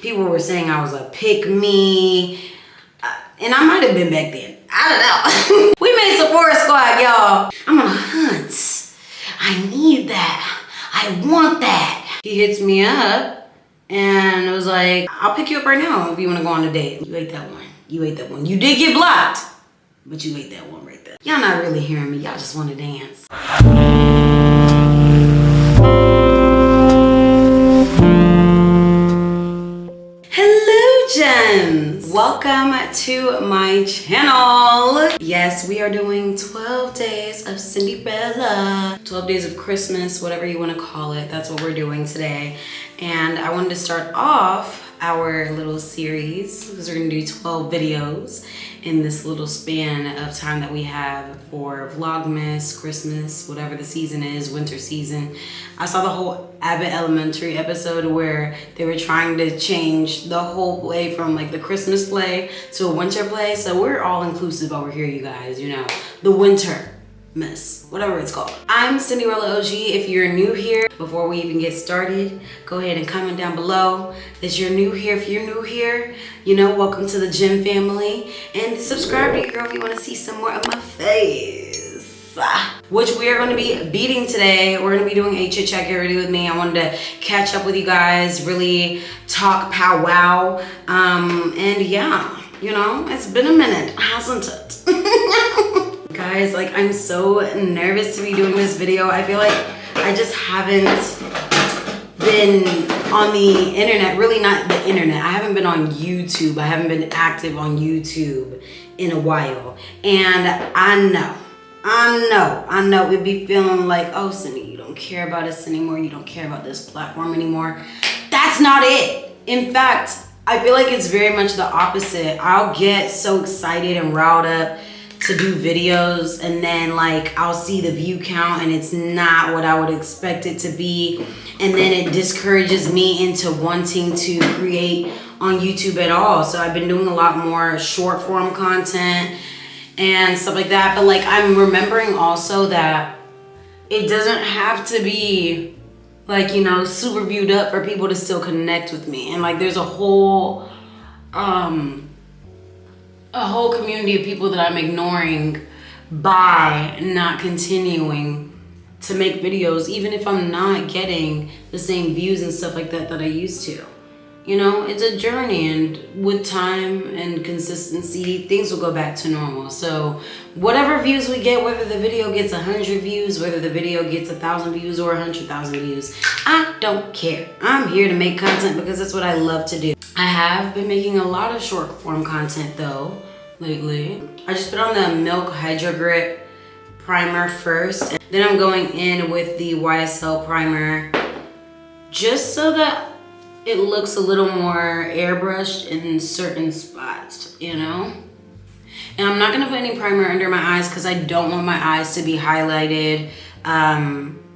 People were saying I was a pick-me, and I might have been back then. I don't know. We made Sephora Squad, y'all. I'm on a hunt. I need that. I want that. He hits me up and was like, I'll pick you up right now if you want to go on a date. You ate that one. You ate that one. You did get blocked, but you ate that one right there. Y'all not really hearing me. Y'all just want to dance. Gems, welcome to my channel. Yes, we are doing 12 days of Cindyrella, 12 days of Christmas, whatever you want to call it. That's what we're doing today. And I wanted to start off our little series because we're gonna do 12 videos in this little span of time that we have for Vlogmas, Christmas, whatever the season is, winter season. I saw the whole Abbott Elementary episode where they were trying to change the whole play from like the Christmas play to a winter play. So we're all inclusive over here, you guys, you know, the winter mess, whatever it's called. I'm Cindyrella OG. If you're new here, before we even get started, go ahead and comment down below that you're new here. If you're new here, you know, welcome to the gym family, and subscribe to your girl if you want to see some more of my face, which we are going to be beating today. We're going to be doing a chit chat. Get ready with me. I wanted to catch up with you guys, really talk powwow, and yeah, you know, it's been a minute, hasn't it? Guys, like, I'm so nervous to be doing this video. I feel like I just haven't been on the internet, really not the internet. I haven't been on YouTube. I haven't been active on YouTube in a while. And I know it'd be feeling like, oh, Cindy, you don't care about us anymore. You don't care about this platform anymore. That's not it. In fact, I feel like it's very much the opposite. I'll get so excited and riled up to do videos, and then like I'll see the view count and it's not what I would expect it to be, and then it discourages me into wanting to create on YouTube at all. So I've been doing a lot more short form content and stuff like that, but like I'm remembering also that it doesn't have to be like, you know, super viewed up for people to still connect with me. And like there's a whole community of people that I'm ignoring by not continuing to make videos, even if I'm not getting the same views and stuff like that that I used to. You know, it's a journey, and with time and consistency, things will go back to normal. So whatever views we get, whether the video gets 100 views, whether the video gets 1,000 views or 100,000 views, I don't care. I'm here to make content because that's what I love to do. I have been making a lot of short form content though lately. I just put on the Milk Hydro Grip primer first, and then I'm going in with the YSL primer just so that it looks a little more airbrushed in certain spots, you know? And I'm not gonna put any primer under my eyes because I don't want my eyes to be highlighted,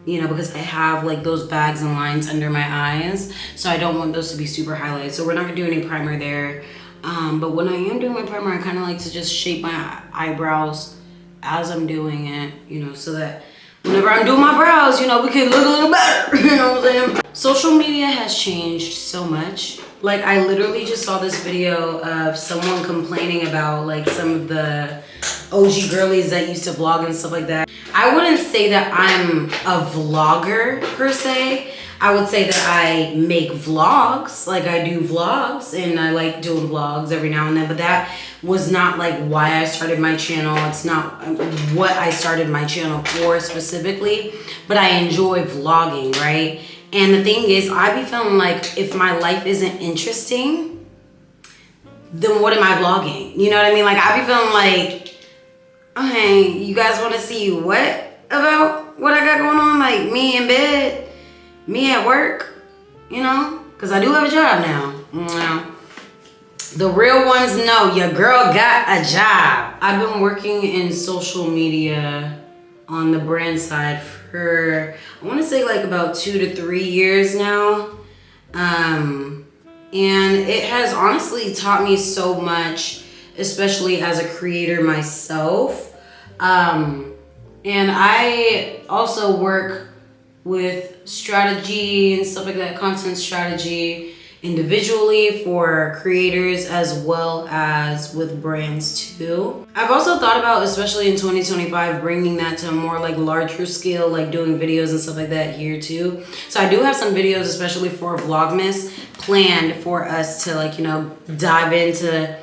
you know, because I have like those bags and lines under my eyes. So I don't want those to be super highlighted. So we're not gonna do any primer there. But when I am doing my primer, I kind of like to just shape my eyebrows as I'm doing it, you know, so that whenever I'm doing my brows, you know, we can look a little better, you know what I'm saying? Social media has changed so much. Like, I literally just saw this video of someone complaining about like some of the OG girlies that used to vlog and stuff like that. I wouldn't say that I'm a vlogger per se. I would say that I make vlogs, like I do vlogs, and I like doing vlogs every now and then, but that was not like why I started my channel. It's not what I started my channel for specifically, but I enjoy vlogging, right? And the thing is, I be feeling like if my life isn't interesting, then what am I vlogging? You know what I mean? Like I be feeling like, okay, you guys want to see what about what I got going on? Like me in bed? Me at work, you know, because I do have a job now. Well, the real ones know your girl got a job. I've been working in social media on the brand side for, I want to say like about 2 to 3 years now. And it has honestly taught me so much, especially as a creator myself. And I also work with strategy and stuff like that, content strategy, individually for creators as well as with brands too. I've also thought about, especially in 2025, bringing that to a more like larger scale, like doing videos and stuff like that here too. So I do have some videos, especially for Vlogmas, planned for us to like, you know, dive into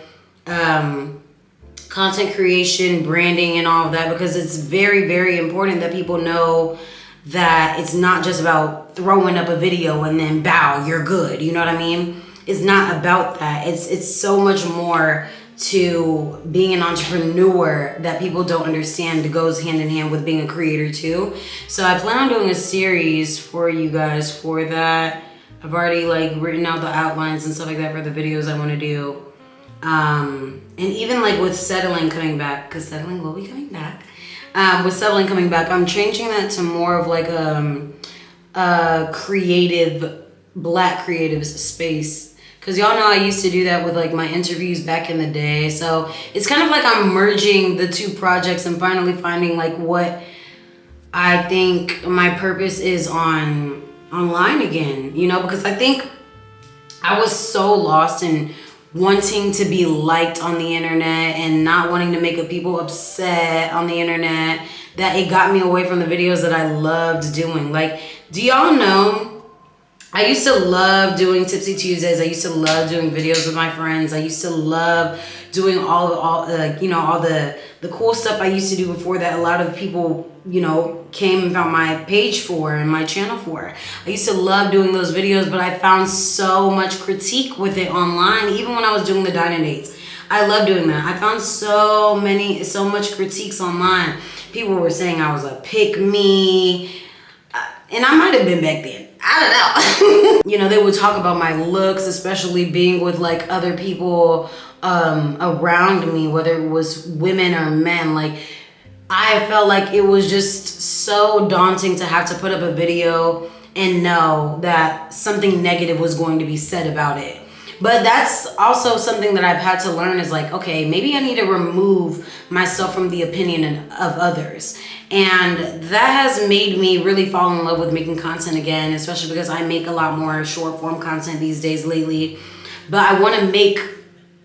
content creation, branding, and all of that, because it's very, very important that people know that it's not just about throwing up a video and then bow, you're good. You know what I mean? It's not about that. It's so much more to being an entrepreneur that people don't understand. It goes hand in hand with being a creator too. So I plan on doing a series for you guys for that. I've already like written out the outlines and stuff like that for the videos I want to do. And even like with settling coming back, because settling will be coming back. With settling coming back, I'm changing that to more of like a creative, black creative space. Because y'all know I used to do that with like my interviews back in the day. So it's kind of like I'm merging the two projects and finally finding like what I think my purpose is online again, you know, because I think I was so lost in wanting to be liked on the internet and not wanting to make people upset on the internet that it got me away from the videos that I loved doing. Like, do y'all know, I used to love doing Tipsy Tuesdays. I used to love doing videos with my friends. I used to love doing all the cool stuff I used to do before that a lot of people, you know, came and found my page for and my channel for. I used to love doing those videos, but I found so much critique with it online, even when I was doing the dining dates. I love doing that. I found so much critiques online. People were saying I was a pick-me, and I might have been back then. I don't know. You know, they would talk about my looks, especially being with like other people around me, whether it was women or men. Like, I felt like it was just so daunting to have to put up a video and know that something negative was going to be said about it. But that's also something that I've had to learn is like, okay, maybe I need to remove myself from the opinion of others. And that has made me really fall in love with making content again, especially because I make a lot more short form content these days lately. But I want to make,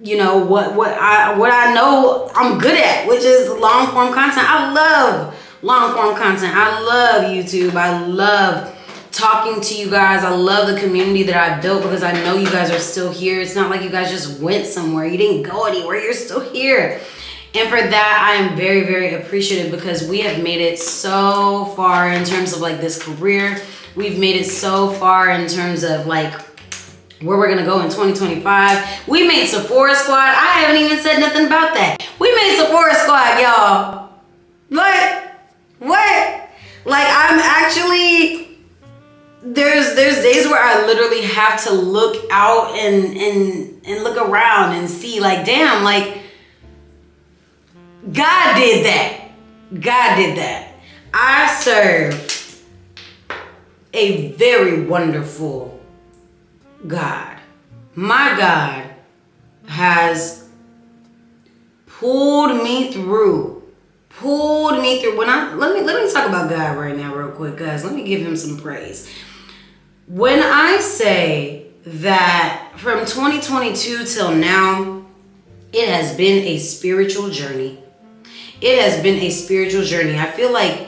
you know, what I know I'm good at, which is long form content. I love long form content. I love YouTube. I love talking to you guys. I love the community that I've built because I know you guys are still here. It's not like you guys just went somewhere. You didn't go anywhere. You're still here. And for that, I am very, very appreciative because we have made it so far in terms of like this career. We've made it so far in terms of like where we're gonna go in 2025. We made Sephora Squad. I haven't even said nothing about that. We made Sephora Squad, y'all. What? Like, I'm actually, there's days where I literally have to look out and look around and see like, damn, like, God did that. God did that. I serve a very wonderful God. My God has pulled me through. Let me talk about God right now real quick, guys. Let me give him some praise. When I say that from 2022 till now, it has been a spiritual journey. It has been a spiritual journey. I feel like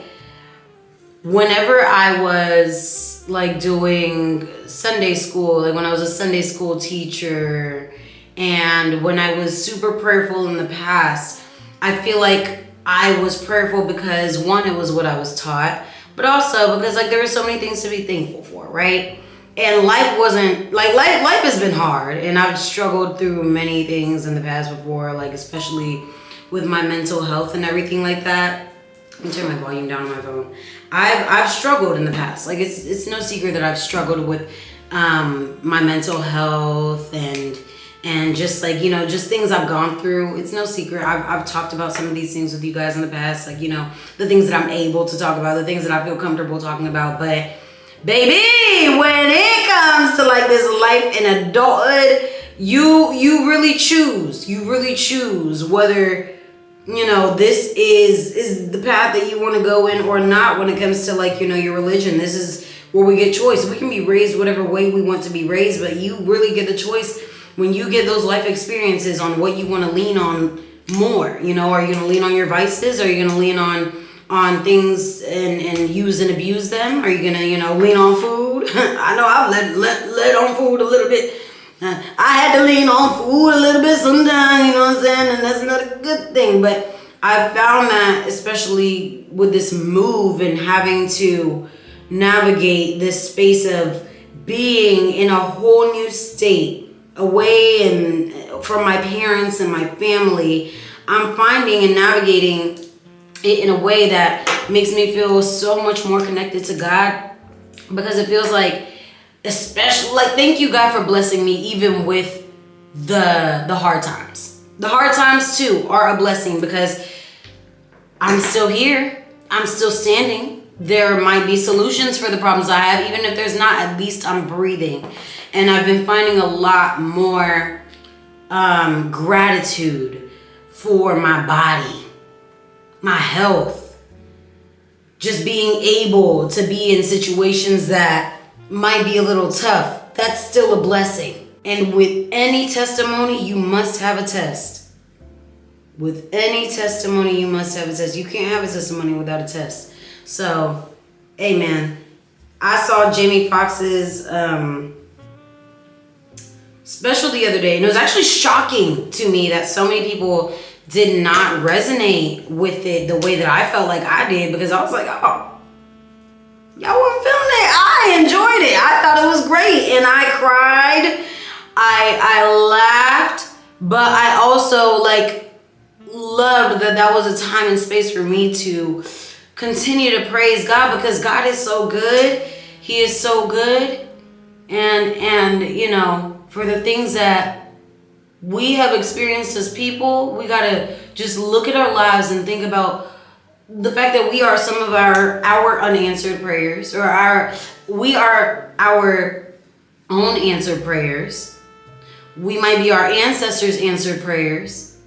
whenever I was like doing Sunday school, like when I was a Sunday school teacher, and when I was super prayerful in the past, I feel like I was prayerful because one, it was what I was taught, but also because like there were so many things to be thankful for, right? And life wasn't like life has been hard, and I've struggled through many things in the past before, like especially with my mental health and everything like that. Let me turn my volume down on my phone. I've struggled in the past. Like it's no secret that I've struggled with my mental health and just like, you know, just things I've gone through. It's no secret. I've talked about some of these things with you guys in the past, like, you know, the things that I'm able to talk about, the things that I feel comfortable talking about. But baby, when it comes to like this life in adulthood, you really choose whether, you know, this is the path that you want to go in or not when it comes to like, you know, your religion. This is where we get choice. We can be raised whatever way we want to be raised, but you really get the choice when you get those life experiences on what you want to lean on more. You know, are you going to lean on your vices? Are you going to lean on things and use and abuse them? Are you going to, you know, lean on food? I know I've let on food a little bit. I had to lean on food a little bit sometimes, you know what I'm saying? And that's not a good thing. But I found that, especially with this move and having to navigate this space of being in a whole new state, away and from my parents and my family, I'm finding and navigating it in a way that makes me feel so much more connected to God, because it feels like, especially, like, thank you, God, for blessing me even with the hard times. The hard times too are a blessing, because I'm still here. I'm still standing. There might be solutions for the problems I have. Even if there's not, at least I'm breathing. And I've been finding a lot more gratitude for my body, my health, just being able to be in situations that might be a little tough. That's still a blessing. And with any testimony, you must have a test. With any testimony, you must have a test. You can't have a testimony without a test. So, amen. I saw Jamie Foxx's special the other day, and it was actually shocking to me that so many people did not resonate with it the way that I felt like I did, because I was like, oh, y'all weren't feeling it. I enjoyed it. I thought it was great, and I cried. I laughed, but I also loved that was a time and space for me to continue to praise God, because God is so good. He is so good. And you know, for the things that we have experienced as people, we gotta just look at our lives and think about the fact that we are some of our unanswered prayers, or we are our own answered prayers. We might be our ancestors' answered prayers.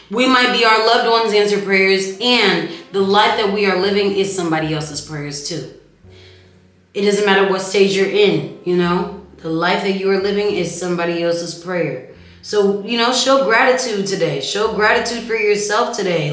We might be our loved ones' answered prayers, and the life that we are living is somebody else's prayers too. It doesn't matter what stage you're in, you know? The life that you are living is somebody else's prayer. So, you know, show gratitude today. Show gratitude for yourself today.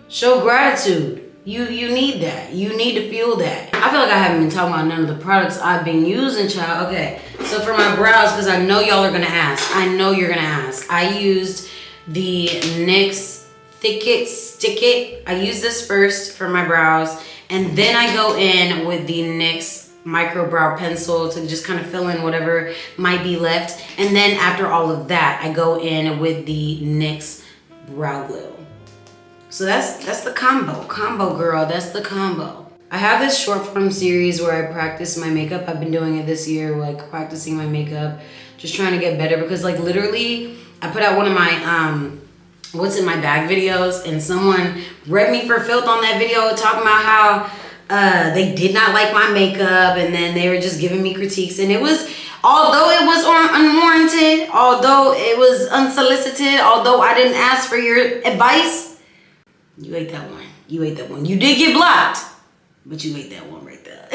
Show gratitude. You need that. You need to feel that. I feel like I haven't been talking about none of the products I've been using, child. Okay, so for my brows, because I know y'all are going to ask. I know you're going to ask. I used the NYX Thick It, Stick It. I use this first for my brows, and then I go in with the NYX Micro Brow Pencil to just kind of fill in whatever might be left. And then after all of that, I go in with the NYX Brow Glue. So that's the combo, girl. That's the combo. I have this short form series where I practice my makeup. I've been doing it this year, practicing my makeup, just trying to get better, because literally I put out one of my what's in my bag videos, and someone read me for filth on that video, talking about how they did not like my makeup, and then they were just giving me critiques. And it was, although it was unwarranted, although it was unsolicited, although I didn't ask for your advice, you ate that one. You ate that one. You did get blocked, but you ate that one right there.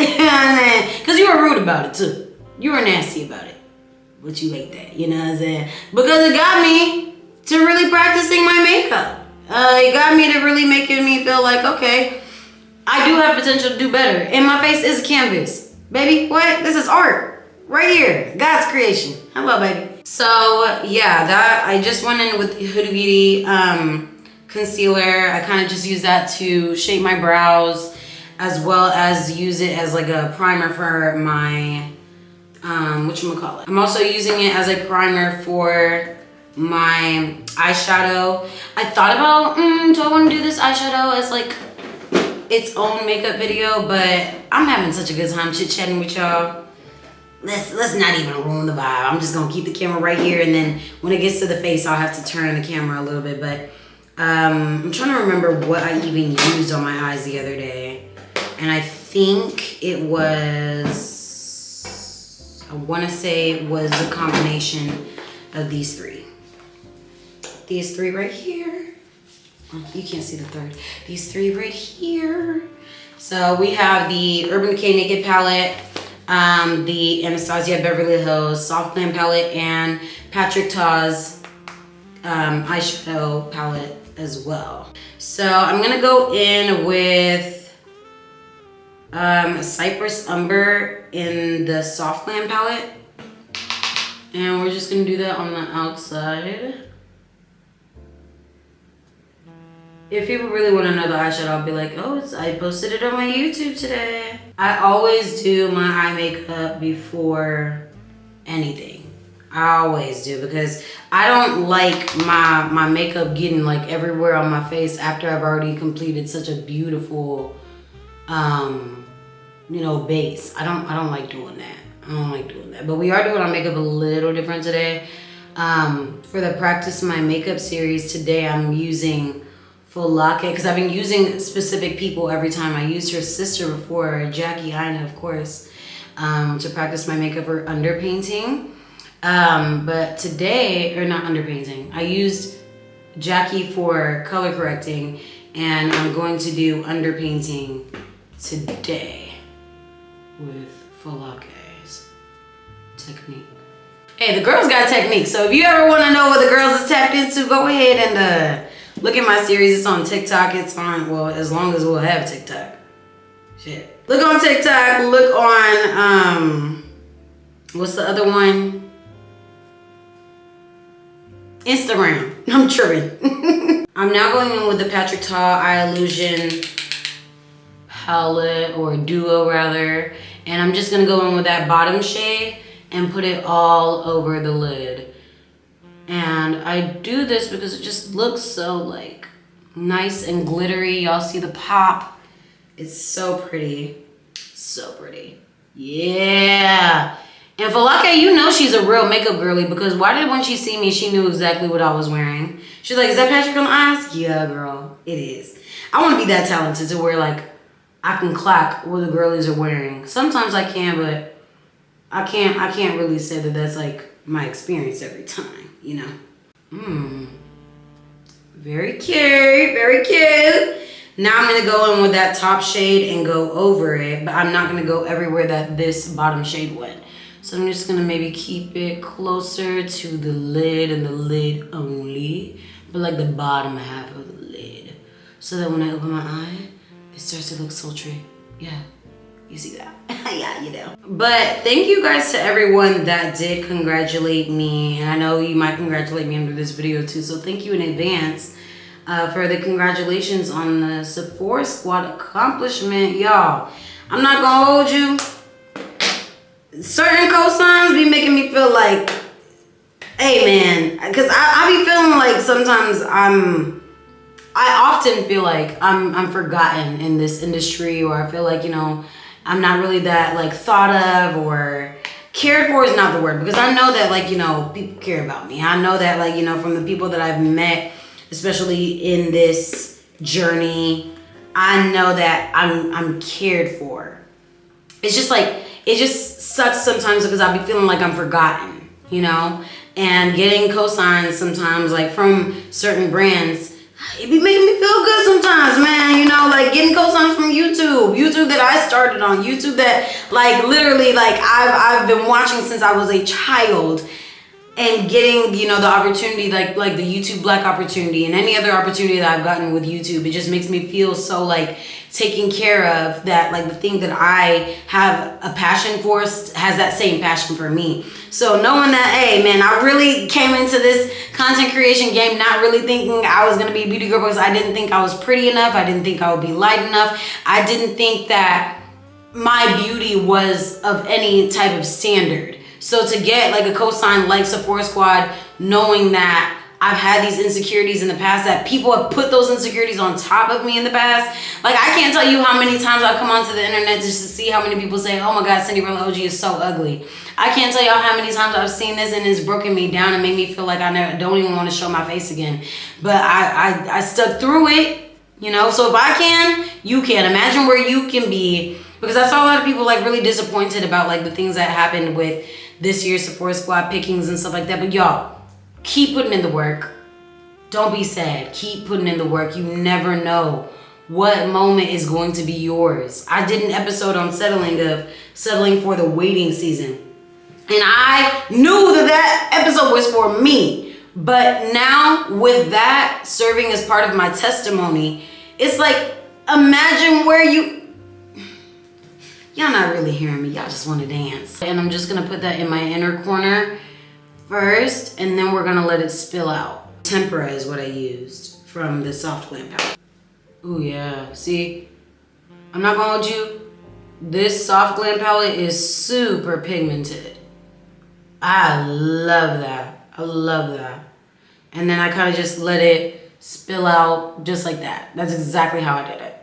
Because you were rude about it too. You were nasty about it, but you ate that. You know what I'm saying? Because it got me to really practicing my makeup. It got me to really making me feel like, okay, I do have potential to do better. And my face is a canvas. Baby, what? This is art. Right here. God's creation. Hello, baby. So, yeah, that I just went in with the Huda Beauty concealer. I kind of just use that to shape my brows, as well as use it as a primer for my, whatchamacallit. I'm also using it as a primer for my eyeshadow. I thought about, do I want to do this eyeshadow as its own makeup video, but I'm having such a good time chit-chatting with y'all. Let's not even ruin the vibe. I'm just gonna keep the camera right here, and then when it gets to the face, I'll have to turn the camera a little bit. But I'm trying to remember what I even used on my eyes the other day, and I think it was, I want to say it was a combination of these three. These three right here. Oh, you can't see the third. These three right here. So we have the Urban Decay Naked palette, the Anastasia Beverly Hills Soft Glam palette, and Patrick Ta's eyeshadow palette as well. So I'm gonna go in with Cypress Umber in the Soft Glam palette. And we're just gonna do that on the outside. If people really want to know the eyeshadow, I'll be like, oh, I posted it on my YouTube today. I always do my eye makeup before anything. I always do, because I don't like my makeup getting like everywhere on my face after I've already completed such a beautiful, you know, base. I don't like doing that. I don't like doing that. But we are doing our makeup a little different today. For the Practice My Makeup series today, I'm using Folake, because I've been using specific people every time. I used her sister before, Jackie Ina, of course, to practice my makeup for underpainting. But today, or not underpainting, I used Jackie for color correcting, and I'm going to do underpainting today with Folake's technique. Hey, the girls got technique, so if you ever want to know what the girls is tapped into, go ahead and look at my series. It's on TikTok. It's on, well, as long as we'll have TikTok. Shit. Look on TikTok. Look on, what's the other one? Instagram. I'm tripping. I'm now going in with the Patrick Ta Eye Illusion palette, or duo rather. And I'm just going to go in with that bottom shade and put it all over the lid. And I do this because it just looks so like nice and glittery. Y'all see the pop? It's so pretty. So pretty. Yeah. And Folake, you know she's a real makeup girly, because why did when she see me, she knew exactly what I was wearing. She's like, is that Patrick on the eyes? Yeah, girl, it is. I want to be that talented to where like I can clock what the girlies are wearing. Sometimes I can, but I can't really say that that's like my experience every time, you know. Very cute, very cute. Now I'm gonna go in with that top shade and go over it, but I'm not gonna go everywhere that this bottom shade went. So I'm just gonna maybe keep it closer to the lid and the lid only, but like the bottom half of the lid, so that when I open my eye, it starts to look sultry. Yeah. You see that? Yeah, you know. But thank you guys to everyone that did congratulate me. And I know you might congratulate me under this video too. So thank you in advance for the congratulations on the Sephora Squad accomplishment. Y'all, I'm not gonna hold you. Certain cosigns be making me feel like, hey man, because I be feeling like sometimes I often feel like I'm forgotten in this industry, or I feel like, you know, I'm not really that like thought of or cared for is not the word, because I know that like, you know, people care about me. I know that like, you know, from the people that I've met, especially in this journey, I know that I'm cared for. It's just like, it just sucks sometimes because I'll be feeling like I'm forgotten, you know, and getting cosigns sometimes like from certain brands, it be making me feel good sometimes, man. You know, like getting cosigns from YouTube that I started on, YouTube that like literally like I've been watching since I was a child, and getting, you know, the opportunity like the YouTube Black opportunity and any other opportunity that I've gotten with YouTube. It just makes me feel so like taken care of, that like the thing that I have a passion for has that same passion for me. So knowing that, hey man, I really came into this content creation game not really thinking I was gonna be a beauty girl, because I didn't think I was pretty enough. I didn't think I would be light enough. I didn't think that my beauty was of any type of standard. So to get like a cosign like Sephora Squad, knowing that I've had these insecurities in the past, that people have put those insecurities on top of me in the past. Like I can't tell you how many times I've come onto the internet just to see how many people say, oh my God, Cindyrella OG is so ugly. I can't tell y'all how many times I've seen this and it's broken me down and made me feel like I don't even want to show my face again. But I stuck through it, you know. So if I can, you can. Imagine where you can be. Because I saw a lot of people like really disappointed about like the things that happened with this year's Sephora Squad pickings and stuff like that. But y'all, keep putting in the work. Don't be sad. Keep putting in the work. You never know what moment is going to be yours. I did an episode on settling for the waiting season. And I knew that episode was for me. But now with that serving as part of my testimony, it's like, imagine where y'all not really hearing me, y'all just want to dance. And I'm just gonna put that in my inner corner first, and then we're gonna let it spill out. Tempera is what I used from the Soft Glam palette. Ooh yeah, see, I'm not gonna hold you. This Soft Glam palette is super pigmented. I love that, I love that. And then I kind of just let it spill out just like that. That's exactly how I did it.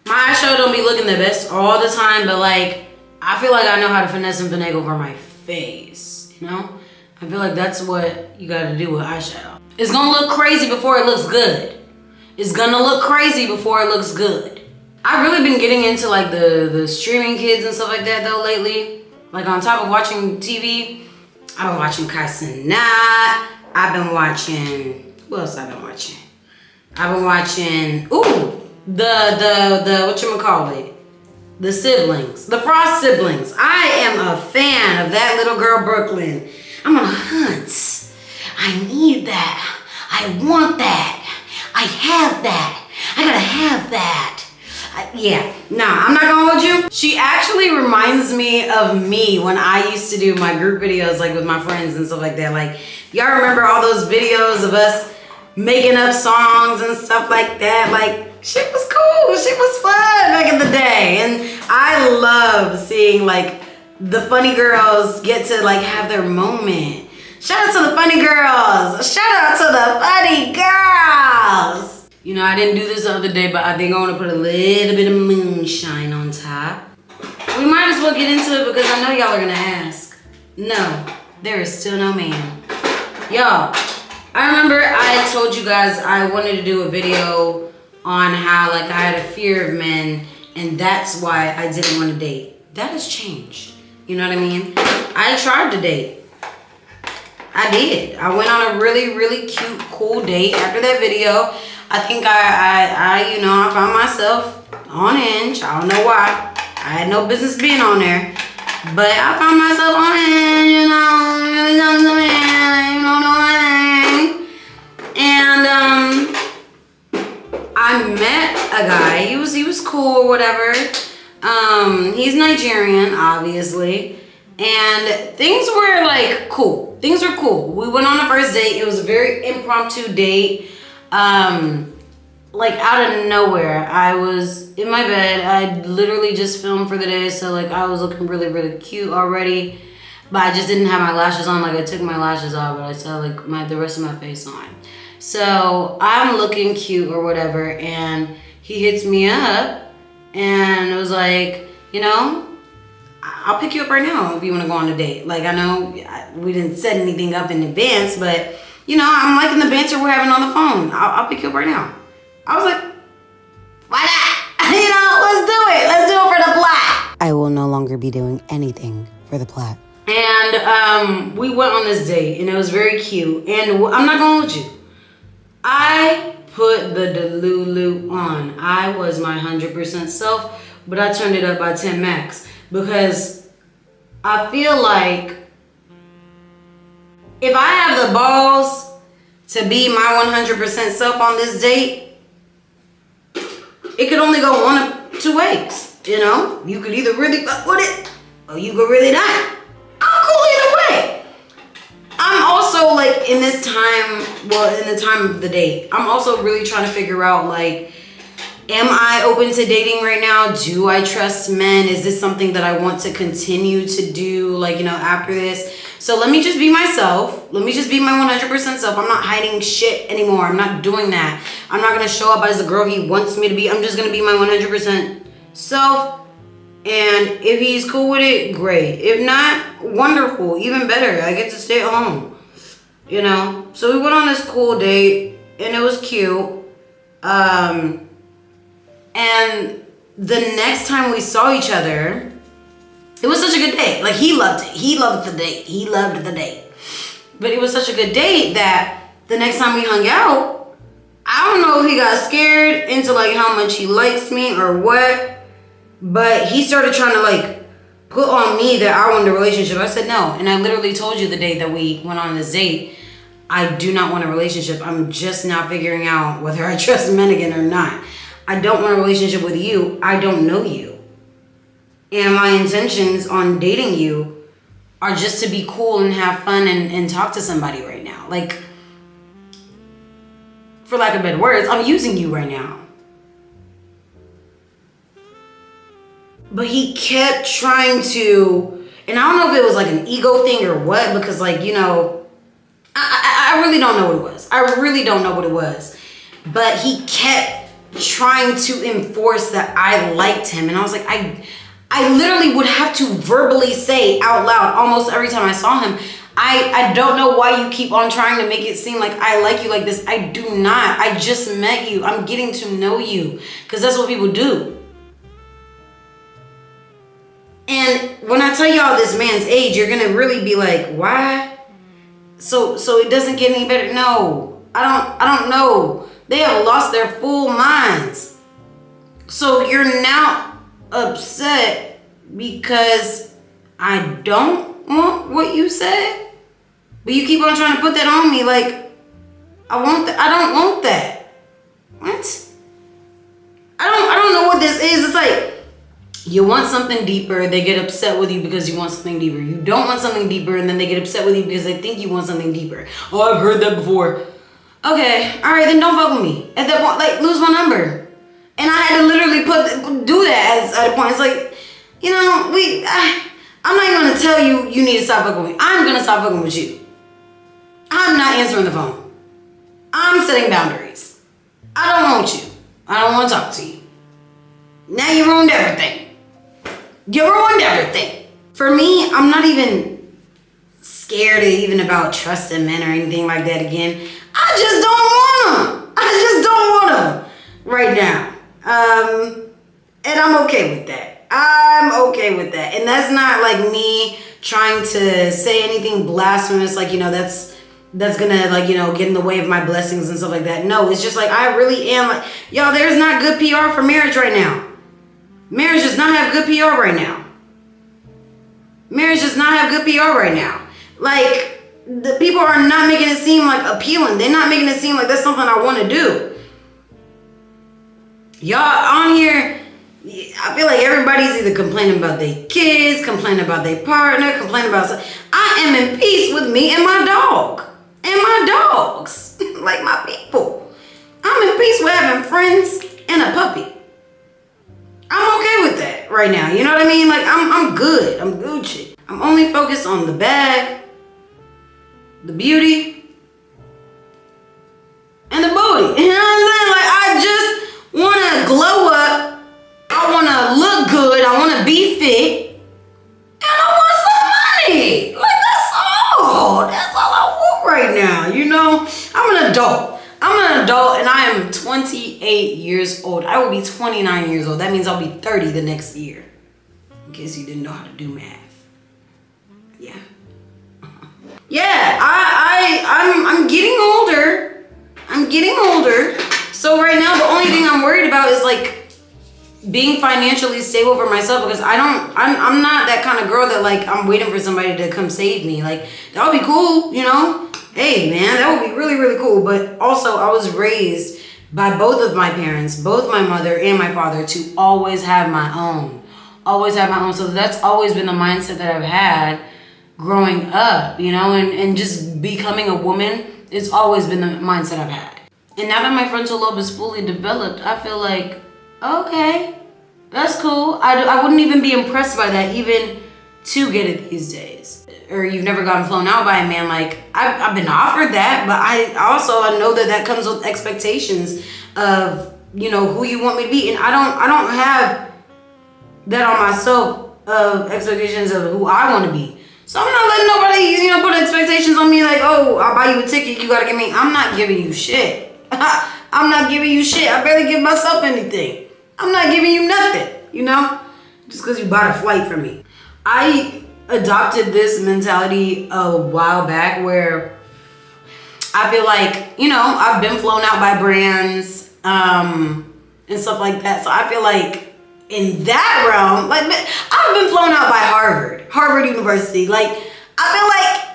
My eyeshadow don't be looking the best all the time, but like, I feel like I know how to finesse and finagle over my face, you know? I feel like that's what you gotta do with eyeshadow. It's gonna look crazy before it looks good. It's gonna look crazy before it looks good. I've really been getting into like the streaming kids and stuff like that though lately. Like on top of watching TV, I've been watching Cindyrella. I've been watching, who else I've been watching? I've been watching, ooh, the whatchamacallit? The siblings, the Frost siblings. I am a fan of that little girl, Brooklyn. I'm on a hunt. I need that. I want that. I have that. I gotta have that. Yeah, nah, I'm not gonna hold you. She actually reminds me of me when I used to do my group videos, like with my friends and stuff like that. Like, y'all remember all those videos of us making up songs and stuff like that? Like, shit was cool, shit was fun back in the day. And I love seeing like the funny girls get to like have their moment. Shout out to the funny girls. Shout out to the funny girls. You know, I didn't do this the other day, but I think I want to put a little bit of moonshine on top. We might as well get into it because I know y'all are gonna ask. No, there is still no man. Y'all, I remember I told you guys I wanted to do a video on how like I had a fear of men and that's why I didn't want to date. That has changed. You know what I mean? I tried to date. I did. I went on a really, really cute, cool date after that video. I think I you know, I found myself on Hinge. I don't know why. I had no business being on there. But I found myself on Hinge, you know, really young man, you don't know my name. And I met a guy. He was cool or whatever. He's Nigerian, obviously. And things were like cool. Things were cool. We went on a first date. It was a very impromptu date. Like out of nowhere, I was in my bed. I literally just filmed for the day, so like I was looking really, really cute already. But I just didn't have my lashes on. Like I took my lashes off, but I still had like the rest of my face on. So I'm looking cute or whatever, and he hits me up and it was like, you know, I'll pick you up right now if you want to go on a date. Like, I know we didn't set anything up in advance, but, you know, I'm liking the banter we're having on the phone. I'll pick you up right now. I was like, why not? You know, let's do it. Let's do it for the plot. I will no longer be doing anything for the plot. And we went on this date, and it was very cute. And I'm not going to hold you. I put the Delulu on. I was my 100% self, but I turned it up by 10 max. Because I feel like if I have the balls to be my 100% self on this date, it could only go one of two ways, you know? You could either really fuck with it, or you could really not. I'm cool either way. I'm also like in this time, well, in the time of the date, I'm also really trying to figure out like, am I open to dating right now? Do I trust men? Is this something that I want to continue to do, like, you know, after this? So let me just be myself. Let me just be my 100% self. I'm not hiding shit anymore. I'm not doing that. I'm not going to show up as the girl he wants me to be. I'm just going to be my 100% self. And if he's cool with it, great. If not, wonderful. Even better. I get to stay at home. You know? So we went on this cool date, and it was cute. And the next time we saw each other, it was such a good date. Like, he loved it. He loved the date. He loved the date. But it was such a good date that the next time we hung out, I don't know if he got scared into like how much he likes me or what, but he started trying to like put on me that I wanted a relationship. I said no, and I literally told you the day that we went on this date, I do not want a relationship. I'm just now figuring out whether I trust men again or not. I don't want a relationship with you. I don't know you. And my intentions on dating you are just to be cool and have fun and talk to somebody right now. Like, for lack of better words, I'm using you right now. But he kept trying to, and I don't know if it was like an ego thing or what, because like, you know, I really don't know what it was. I really don't know what it was. But he kept trying to enforce that I liked him. And I was like, I literally would have to verbally say out loud almost every time I saw him, I don't know why you keep on trying to make it seem like I like you like this. I do not. I just met you. I'm getting to know you, because that's what people do. And when I tell y'all this man's age, you're gonna really be like, why? So it doesn't get any better? No, I don't know. They have lost their full minds. So you're now upset because I don't want what you said? But you keep on trying to put that on me like, I want that. I don't want that. What? I don't know what this is. It's like, you want something deeper, they get upset with you because you want something deeper. You don't want something deeper, and then they get upset with you because they think you want something deeper. Oh, I've heard that before. Okay, all right, then don't fuck with me. At that point, like, lose my number. And I had to literally do that at a point. It's like, you know, I'm not even gonna tell you you need to stop fucking with me. I'm gonna stop fucking with you. I'm not answering the phone. I'm setting boundaries. I don't want you. I don't want to talk to you. Now you ruined everything. You ruined everything. For me, I'm not even scared even about trusting men or anything like that again. I just don't want them. I just don't want them right now. And I'm okay with that. I'm okay with that. And that's not like me trying to say anything blasphemous, like, you know, that's gonna, like, you know, get in the way of my blessings and stuff like that. No, it's just like, I really am like, y'all, there's not good PR for marriage right now. Marriage does not have good PR right now. Marriage does not have good PR right now. Like, the people are not making it seem like appealing. They're not making it seem like that's something I want to do. Y'all on here, I feel like everybody's either complaining about their kids, complaining about their partner, complaining about something. I am in peace with me and my dog. And my dogs. Like my people. I'm in peace with having friends and a puppy. I'm okay with that right now. You know what I mean? Like, I'm good. I'm Gucci. I'm only focused on the bag, the beauty, and the booty. You know what I'm saying? Like, I just want to glow up. I want to look good. I want to be fit. And I want some money. Like, that's all. That's all I want right now. You know? I'm an adult. And I am 28 years old. I will be 29 years old. That means I'll be 30 the next year. In case you didn't know how to do math. Yeah. Yeah, I'm getting older. I'm getting older. So right now, the only thing I'm worried about is like being financially stable for myself, because I'm not that kind of girl that like I'm waiting for somebody to come save me. Like, that would be cool, you know? Hey man, that would be really, really cool. But also, I was raised by both of my parents, both my mother and my father, to always have my own. Always have my own. So that's always been the mindset that I've had growing up, you know, and just becoming a woman, it's always been the mindset I've had. And now that my frontal lobe is fully developed, I feel like, okay, that's cool. I wouldn't even be impressed by that, even to get it these days. Or you've never gotten flown out by a man. Like, I've been offered that, but I know that comes with expectations of, you know, who you want me to be. And I don't have that on myself of expectations of who I want to be. So I'm not letting nobody, you know, put expectations on me like, oh, I'll buy you a ticket, you gotta give me. I'm not giving you shit. I'm not giving you shit. I barely give myself anything. I'm not giving you nothing, you know? Just because you bought a flight for me. I adopted this mentality a while back where I feel like, you know, I've been flown out by brands and stuff like that. So I feel like in that realm, like I've been flown out by Harvard University. Like I feel like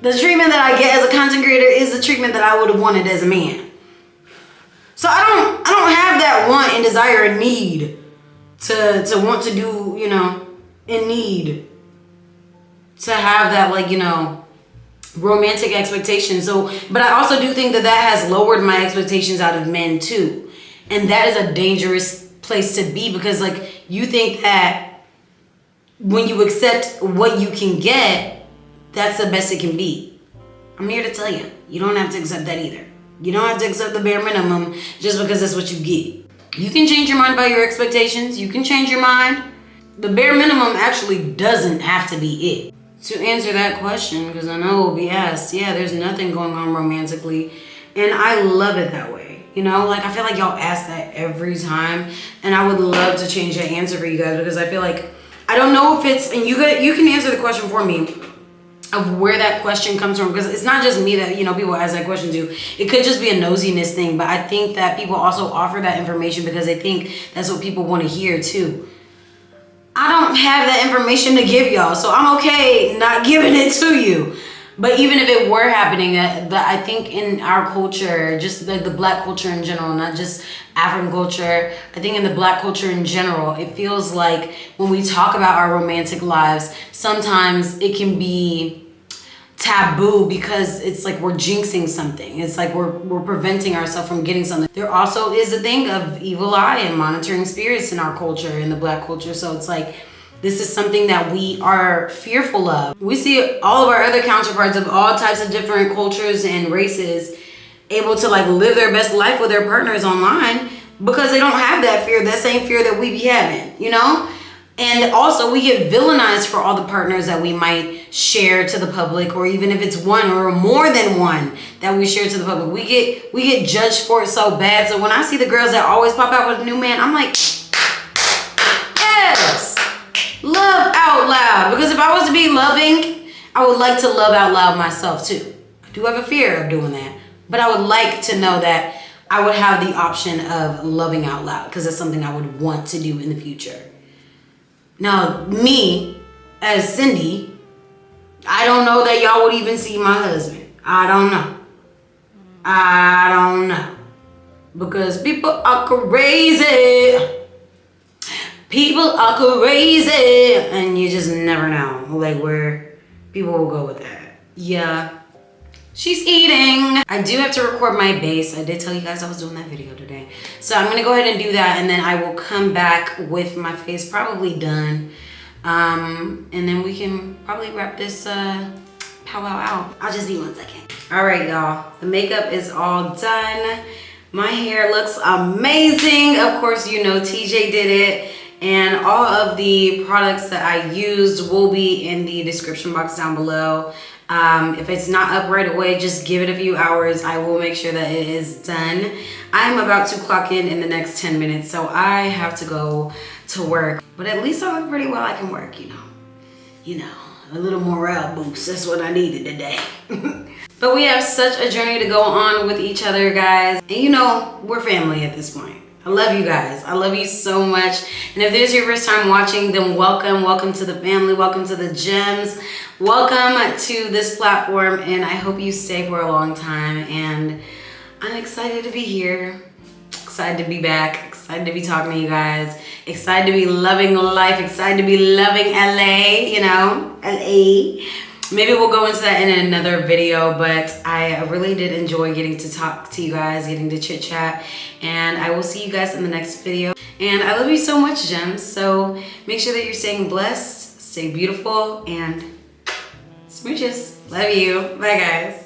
the treatment that I get as a content creator is the treatment that I would have wanted as a man. So I don't have that want and desire and need to want to do, you know, in need to have that, like, you know, romantic expectations. So, but I also do think that has lowered my expectations out of men too. And that is a dangerous place to be, because like you think that when you accept what you can get, that's the best it can be. I'm here to tell you, you don't have to accept that either. You don't have to accept the bare minimum just because that's what you get. You can change your mind about your expectations. You can change your mind. The bare minimum actually doesn't have to be it. To answer that question, because I know it will be asked, yeah, there's nothing going on romantically, and I love it that way. You know, like I feel like y'all ask that every time, and I would love to change that answer for you guys, because I feel like, I don't know if it's, and you can answer the question for me of where that question comes from, because it's not just me that, you know, people ask that question to. It could just be a nosiness thing, but I think that people also offer that information because they think that's what people want to hear too. I don't have that information to give y'all, so I'm okay not giving it to you. But even if it were happening, I think in our culture, just like the black culture in general, not just African culture, I think in the black culture in general, it feels like when we talk about our romantic lives, sometimes it can be taboo because it's like we're jinxing something. It's like we're preventing ourselves from getting something. There also is a thing of evil eye and monitoring spirits in our culture, in the black culture. So it's like, this is something that we are fearful of. We see all of our other counterparts of all types of different cultures and races able to like live their best life with their partners online because they don't have that fear, that same fear that we be having, you know? And also we get villainized for all the partners that we might share to the public, or even if it's one or more than one that we share to the public, we get judged for it so bad. So when I see the girls that always pop out with a new man, I'm like, yes, love out loud. Because if I was to be loving, I would like to love out loud myself too. I do have a fear of doing that, but I would like to know that I would have the option of loving out loud, because it's something I would want to do in the future. Now, me, as Cindy, I don't know that y'all would even see my husband. I don't know. Because people are crazy. People are crazy. And you just never know, like, where people will go with that. Yeah. She's eating. I do have to record my bass. I did tell you guys I was doing that video today. So I'm gonna go ahead and do that, and then I will come back with my face probably done. And then we can probably wrap this powwow out. I'll just need 1 second. All right, y'all. The makeup is all done. My hair looks amazing. Of course, you know TJ did it. And all of the products that I used will be in the description box down below. If it's not up right away, just give it a few hours. I will make sure that it is done. I'm about to clock in the next 10 minutes, so I have to go to work. But at least I look pretty well. I can work, you know, a little morale boost. That's what I needed today. But we have such a journey to go on with each other, guys. And you know, we're family at this point. I love you guys. I love you so much. And if this is your first time watching, then welcome to the family. Welcome to the gems. Welcome to this platform. And I hope you stay for a long time. And I'm excited to be here. Excited to be back. Excited to be talking to you guys. Excited to be loving life. Excited to be loving LA, you know, LA. Maybe we'll go into that in another video, but I really did enjoy getting to talk to you guys, getting to chit chat, and I will see you guys in the next video. And I love you so much, gems. So make sure that you're staying blessed, stay beautiful, and smooches. Love you. Bye, guys.